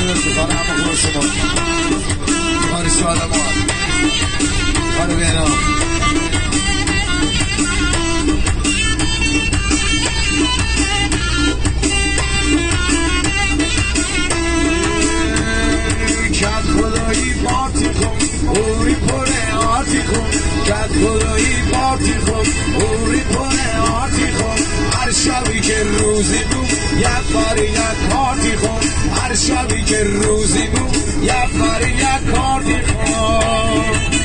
به افتخار همه خود شما خانه شادمان خانه بینام کد خدایی پارتی کن اوری پره آرتی کن کد خدایی پارتی کن اوری پره آرتی کن هر شبی که روزی بود یک باری یک کارتی کن هر شبی که روزی بود یک باری یک کارتی کن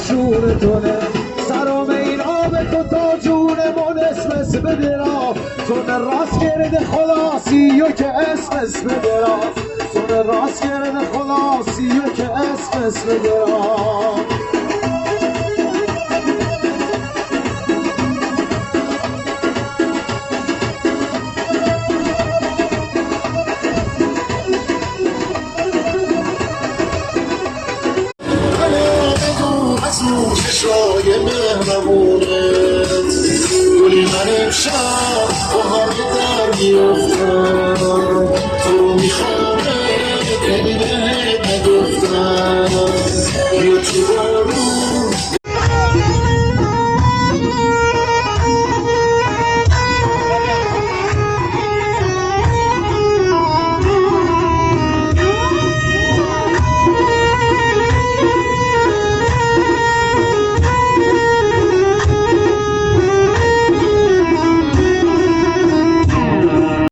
شور تونه سرام اینا به تو تا جونمون اسم بدرا تون راست گرد خلاصی و که اسم بدرا تون راست گرد خلاصی و که اسم بدرا چشای مهربونت گلی من امشب با همه در میفتم تو میخوامه